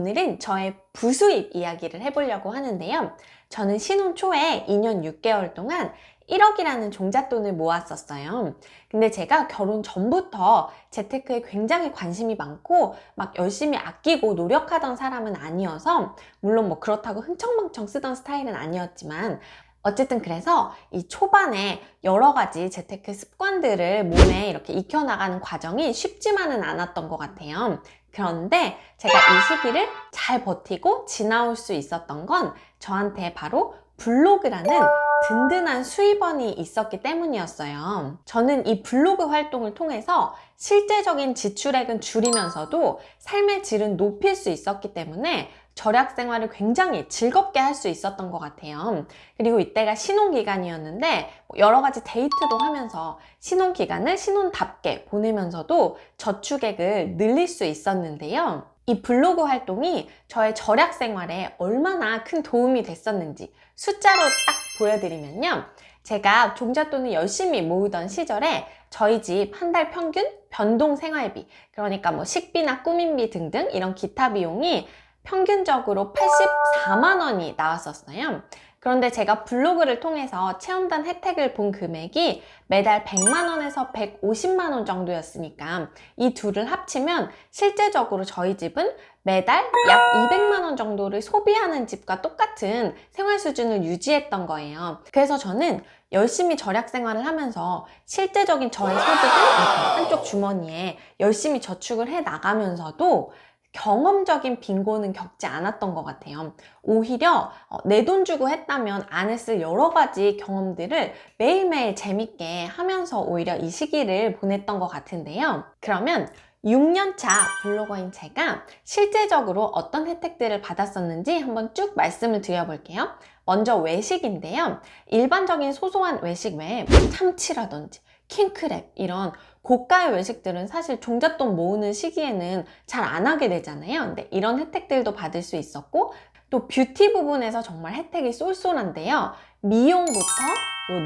오늘은 저의 부수입 이야기를 해보려고 하는데요. 저는 신혼 초에 2년 6개월 동안 1억이라는 종잣돈을 모았었어요. 근데 제가 결혼 전부터 재테크에 굉장히 관심이 많고 막 열심히 아끼고 노력하던 사람은 아니어서, 물론 뭐 그렇다고 흥청망청 쓰던 스타일은 아니었지만, 어쨌든 그래서 이 초반에 여러 가지 재테크 습관들을 몸에 이렇게 익혀나가는 과정이 쉽지만은 않았던 것 같아요. 그런데 제가 이 시기를 잘 버티고 지나올 수 있었던 건 저한테 바로 블로그라는 든든한 수입원이 있었기 때문이었어요. 저는 이 블로그 활동을 통해서 실제적인 지출액은 줄이면서도 삶의 질은 높일 수 있었기 때문에 절약 생활을 굉장히 즐겁게 할 수 있었던 것 같아요. 그리고 이때가 신혼기간이었는데 여러 가지 데이트도 하면서 신혼기간을 신혼답게 보내면서도 저축액을 늘릴 수 있었는데요. 이 블로그 활동이 저의 절약 생활에 얼마나 큰 도움이 됐었는지 숫자로 딱 보여드리면요. 제가 종잣돈을 열심히 모으던 시절에 저희 집 한 달 평균 변동 생활비, 그러니까 뭐 식비나 꾸민비 등등 이런 기타 비용이 평균적으로 84만 원이 나왔었어요. 그런데 제가 블로그를 통해서 체험단 혜택을 본 금액이 매달 100만 원에서 150만 원 정도였으니까 이 둘을 합치면 실제적으로 저희 집은 매달 약 200만 원 정도를 소비하는 집과 똑같은 생활 수준을 유지했던 거예요. 그래서 저는 열심히 절약 생활을 하면서 실제적인 저의 소득을 이렇게 한쪽 주머니에 열심히 저축을 해 나가면서도 경험적인 빈곤은 겪지 않았던 것 같아요. 오히려 내 돈 주고 했다면 안 했을 여러 가지 경험들을 매일매일 재밌게 하면서 오히려 이 시기를 보냈던 것 같은데요. 그러면 6년차 블로거인 제가 실제적으로 어떤 혜택들을 받았었는지 한번 쭉 말씀을 드려볼게요. 먼저 외식인데요. 일반적인 소소한 외식 외에 참치라든지 킹크랩 이런 고가의 외식들은 사실 종잣돈 모으는 시기에는 잘 안 하게 되잖아요. 근데 이런 혜택들도 받을 수 있었고, 또 뷰티 부분에서 정말 혜택이 쏠쏠한데요. 미용부터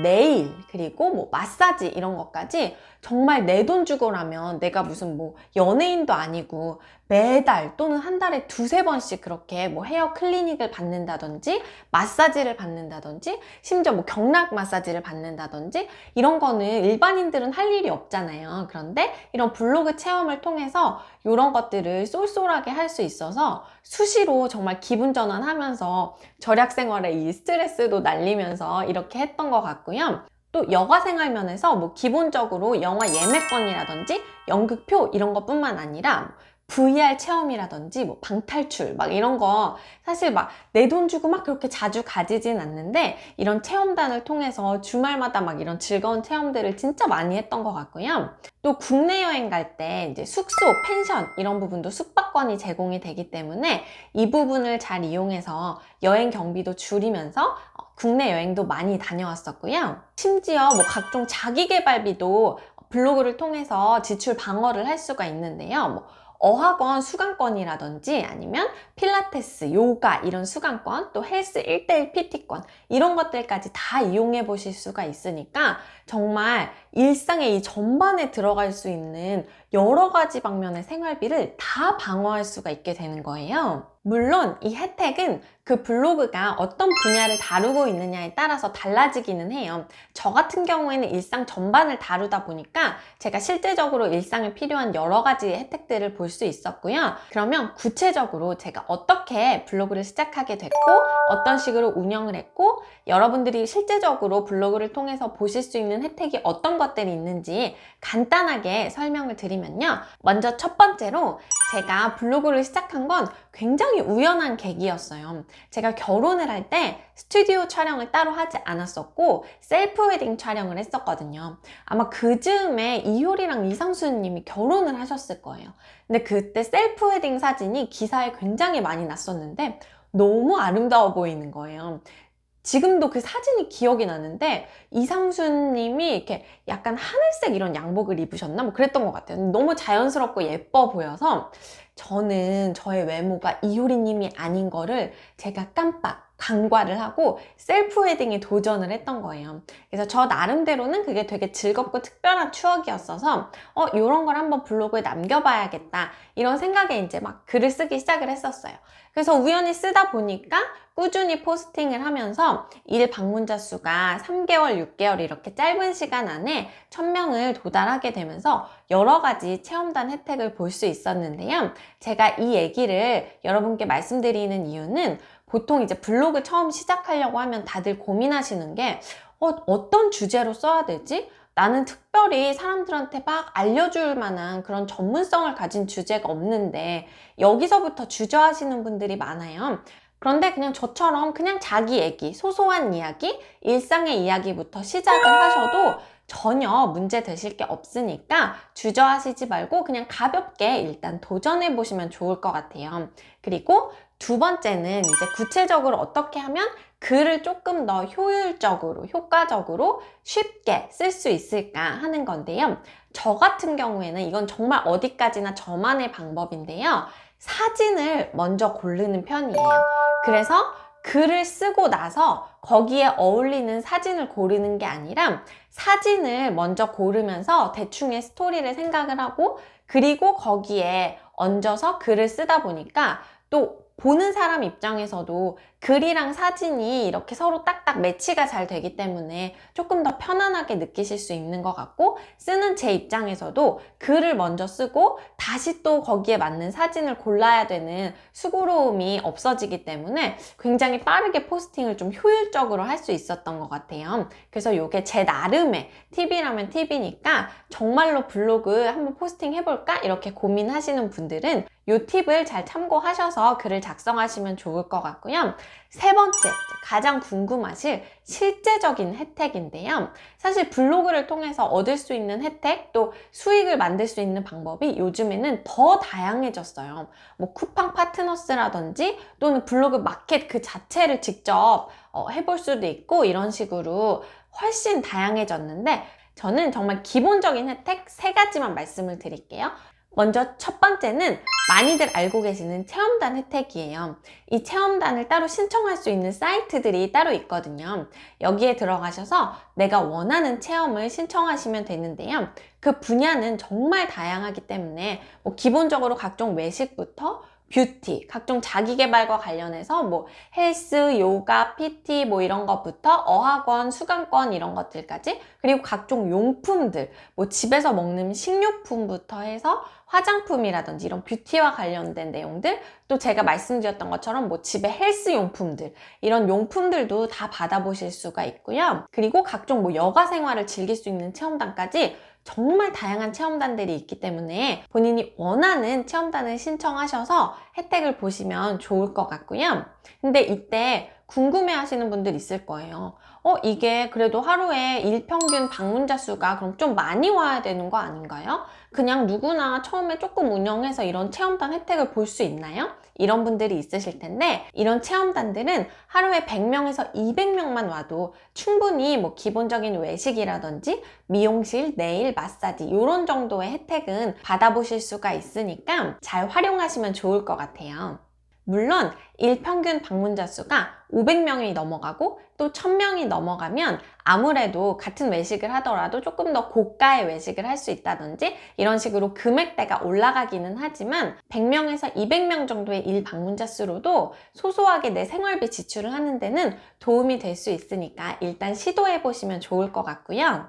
네일, 그리고 뭐 마사지 이런 것까지 정말 내 돈 주고라면 내가 무슨 뭐 연예인도 아니고 매달 또는 한 달에 두세 번씩 그렇게 뭐 헤어 클리닉을 받는다든지 마사지를 받는다든지 심지어 뭐 경락 마사지를 받는다든지 이런 거는 일반인들은 할 일이 없잖아요. 그런데 이런 블로그 체험을 통해서 이런 것들을 쏠쏠하게 할 수 있어서 수시로 정말 기분 전환하면서 절약 생활에 이 스트레스도 날리면서 이렇게 했던 것 같고요. 또 여가 생활 면에서 뭐 기본적으로 영화 예매권이라든지 연극표 이런 것뿐만 아니라 VR 체험이라든지 뭐 방탈출 막 이런 거 사실 막 내 돈 주고 막 그렇게 자주 가지진 않는데 이런 체험단을 통해서 주말마다 막 이런 즐거운 체험들을 진짜 많이 했던 것 같고요. 또 국내 여행 갈 때 이제 숙소, 펜션 이런 부분도 숙박권이 제공이 되기 때문에 이 부분을 잘 이용해서 여행 경비도 줄이면서 국내 여행도 많이 다녀왔었고요. 심지어 뭐 각종 자기계발비도 블로그를 통해서 지출 방어를 할 수가 있는데요. 뭐 어학원 수강권이라든지 아니면 필라테스, 요가 이런 수강권, 또 헬스 1:1 PT권 이런 것들까지 다 이용해 보실 수가 있으니까 정말 일상의 이 전반에 들어갈 수 있는 여러 가지 방면의 생활비를 다 방어할 수가 있게 되는 거예요. 물론 이 혜택은 그 블로그가 어떤 분야를 다루고 있느냐에 따라서 달라지기는 해요. 저 같은 경우에는 일상 전반을 다루다 보니까 제가 실제적으로 일상에 필요한 여러 가지 혜택들을 볼 수 있었고요. 그러면 구체적으로 제가 어떻게 블로그를 시작하게 됐고 어떤 식으로 운영을 했고 여러분들이 실제적으로 블로그를 통해서 보실 수 있는 혜택이 어떤 것들이 있는지 간단하게 설명을 드리면요. 먼저 첫 번째로 제가 블로그를 시작한 건 굉장히 우연한 계기였어요. 제가 결혼을 할 때 스튜디오 촬영을 따로 하지 않았었고 셀프 웨딩 촬영을 했었거든요. 아마 그 즈음에 이효리랑 이상수 님이 결혼을 하셨을 거예요. 근데 그때 셀프 웨딩 사진이 기사에 굉장히 많이 났었는데 너무 아름다워 보이는 거예요. 지금도 그 사진이 기억이 나는데 이상수님이 이렇게 약간 하늘색 이런 양복을 입으셨나? 뭐 그랬던 것 같아요. 너무 자연스럽고 예뻐 보여서 저는 저의 외모가 이효리님이 아닌 거를 제가 깜빡 간과를 하고 셀프 웨딩에 도전을 했던 거예요. 그래서 저 나름대로는 그게 되게 즐겁고 특별한 추억이었어서 이런 걸 한번 블로그에 남겨봐야겠다 이런 생각에 이제 막 글을 쓰기 시작을 했었어요. 그래서 우연히 쓰다 보니까 꾸준히 포스팅을 하면서 일 방문자 수가 3개월, 6개월 이렇게 짧은 시간 안에 1000명을 도달하게 되면서 여러 가지 체험단 혜택을 볼 수 있었는데요. 제가 이 얘기를 여러분께 말씀드리는 이유는 보통 이제 블로그 처음 시작하려고 하면 다들 고민하시는 게 어떤 주제로 써야 되지? 나는 특별히 사람들한테 막 알려줄 만한 그런 전문성을 가진 주제가 없는데 여기서부터 주저하시는 분들이 많아요. 그런데 그냥 저처럼 그냥 자기 얘기, 소소한 이야기, 일상의 이야기부터 시작을 하셔도 전혀 문제 되실 게 없으니까 주저하시지 말고 그냥 가볍게 일단 도전해 보시면 좋을 것 같아요. 그리고 두 번째는 이제 구체적으로 어떻게 하면 글을 조금 더 효율적으로, 효과적으로 쉽게 쓸 수 있을까 하는 건데요. 저 같은 경우에는 이건 정말 어디까지나 저만의 방법인데요. 사진을 먼저 고르는 편이에요. 그래서 글을 쓰고 나서 거기에 어울리는 사진을 고르는 게 아니라 사진을 먼저 고르면서 대충의 스토리를 생각을 하고 그리고 거기에 얹어서 글을 쓰다 보니까 또 보는 사람 입장에서도 글이랑 사진이 이렇게 서로 딱딱 매치가 잘 되기 때문에 조금 더 편안하게 느끼실 수 있는 것 같고 쓰는 제 입장에서도 글을 먼저 쓰고 다시 또 거기에 맞는 사진을 골라야 되는 수고로움이 없어지기 때문에 굉장히 빠르게 포스팅을 좀 효율적으로 할 수 있었던 것 같아요. 그래서 이게 제 나름의 팁이라면 팁이니까 정말로 블로그 한번 포스팅 해볼까? 이렇게 고민하시는 분들은 이 팁을 잘 참고하셔서 글을 작성하시면 좋을 것 같고요. 세 번째, 가장 궁금하실 실제적인 혜택인데요. 사실 블로그를 통해서 얻을 수 있는 혜택, 또 수익을 만들 수 있는 방법이 요즘에는 더 다양해졌어요. 뭐 쿠팡 파트너스라든지 또는 블로그 마켓 그 자체를 직접 해볼 수도 있고 이런 식으로 훨씬 다양해졌는데 저는 정말 기본적인 혜택 세 가지만 말씀을 드릴게요. 먼저 첫 번째는 많이들 알고 계시는 체험단 혜택이에요. 이 체험단을 따로 신청할 수 있는 사이트들이 따로 있거든요. 여기에 들어가셔서 내가 원하는 체험을 신청하시면 되는데요. 그 분야는 정말 다양하기 때문에 기본적으로 각종 외식부터 뷰티, 각종 자기계발과 관련해서 헬스, 요가, PT 이런 것부터 어학원, 수강권 이런 것들까지 그리고 각종 용품들, 집에서 먹는 식료품부터 해서 화장품이라든지 이런 뷰티와 관련된 내용들 또 제가 말씀드렸던 것처럼 집에 헬스 용품들 이런 용품들도 다 받아보실 수가 있고요. 그리고 각종 여가 생활을 즐길 수 있는 체험단까지 정말 다양한 체험단들이 있기 때문에 본인이 원하는 체험단을 신청하셔서 혜택을 보시면 좋을 것 같고요. 근데 이때 궁금해 하시는 분들 있을 거예요. 이게 그래도 하루에 일평균 방문자 수가 그럼 좀 많이 와야 되는 거 아닌가요? 그냥 누구나 처음에 조금 운영해서 이런 체험단 혜택을 볼 수 있나요? 이런 분들이 있으실 텐데 이런 체험단들은 하루에 100명에서 200명만 와도 충분히 기본적인 외식이라든지 미용실, 네일, 마사지 이런 정도의 혜택은 받아보실 수가 있으니까 잘 활용하시면 좋을 것 같아요. 물론 일평균 방문자 수가 500명이 넘어가고 또 1000명이 넘어가면 아무래도 같은 외식을 하더라도 조금 더 고가의 외식을 할 수 있다든지 이런 식으로 금액대가 올라가기는 하지만 100명에서 200명 정도의 일 방문자 수로도 소소하게 내 생활비 지출을 하는 데는 도움이 될 수 있으니까 일단 시도해 보시면 좋을 것 같고요.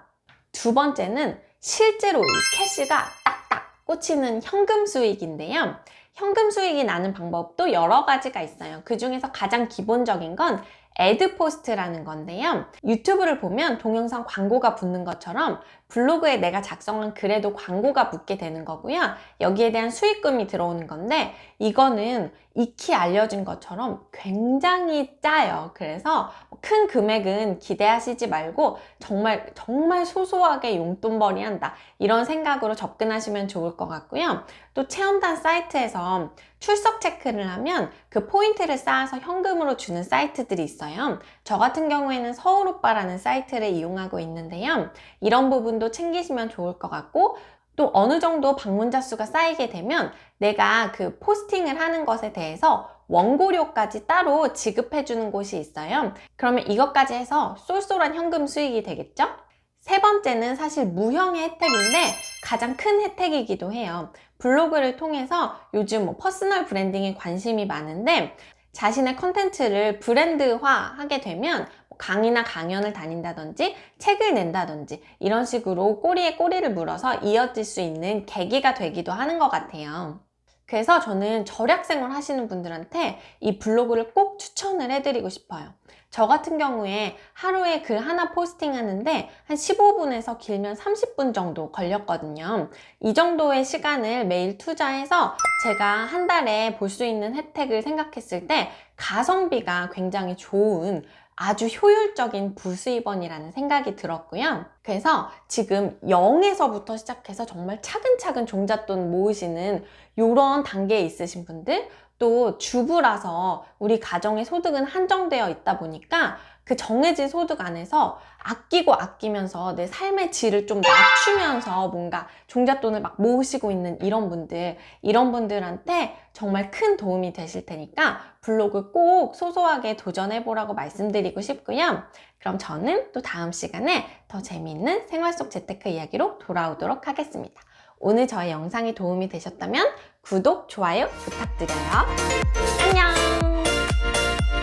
두 번째는 실제로 이 캐시가 딱딱 꽂히는 현금 수익인데요. 현금 수익이 나는 방법도 여러 가지가 있어요. 그 중에서 가장 기본적인 건 애드포스트라는 건데요. 유튜브를 보면 동영상 광고가 붙는 것처럼 블로그에 내가 작성한 글에도 광고가 붙게 되는 거고요. 여기에 대한 수익금이 들어오는 건데 이거는 익히 알려진 것처럼 굉장히 짜요. 그래서 큰 금액은 기대하시지 말고 정말 소소하게 용돈벌이 한다 이런 생각으로 접근하시면 좋을 것 같고요. 또 체험단 사이트에서 출석 체크를 하면 그 포인트를 쌓아서 현금으로 주는 사이트들이 있어요. 저 같은 경우에는 서울오빠라는 사이트를 이용하고 있는데요. 이런 부분도 챙기시면 좋을 것 같고 또 어느 정도 방문자 수가 쌓이게 되면 내가 그 포스팅을 하는 것에 대해서 원고료까지 따로 지급해 주는 곳이 있어요. 그러면 이것까지 해서 쏠쏠한 현금 수익이 되겠죠? 세 번째는 사실 무형의 혜택인데 가장 큰 혜택이기도 해요. 블로그를 통해서 요즘 퍼스널 브랜딩에 관심이 많은데 자신의 컨텐츠를 브랜드화 하게 되면 강의나 강연을 다닌다든지 책을 낸다든지 이런 식으로 꼬리에 꼬리를 물어서 이어질 수 있는 계기가 되기도 하는 것 같아요. 그래서 저는 절약생활 하시는 분들한테 이 블로그를 꼭 추천을 해드리고 싶어요. 저 같은 경우에 하루에 글 하나 포스팅하는데 한 15분에서 길면 30분 정도 걸렸거든요. 이 정도의 시간을 매일 투자해서 제가 한 달에 볼 수 있는 혜택을 생각했을 때 가성비가 굉장히 좋은 아주 효율적인 부수입원이라는 생각이 들었고요. 그래서 지금 0에서부터 시작해서 정말 차근차근 종잣돈 모으시는 이런 단계에 있으신 분들, 또 주부라서 우리 가정의 소득은 한정되어 있다 보니까 그 정해진 소득 안에서 아끼고 아끼면서 내 삶의 질을 좀 낮추면서 뭔가 종잣돈을 막 모으시고 있는 이런 분들한테 정말 큰 도움이 되실 테니까 블로그 꼭 소소하게 도전해보라고 말씀드리고 싶고요. 그럼 저는 또 다음 시간에 더 재미있는 생활 속 재테크 이야기로 돌아오도록 하겠습니다. 오늘 저의 영상이 도움이 되셨다면 구독, 좋아요 부탁드려요. 안녕!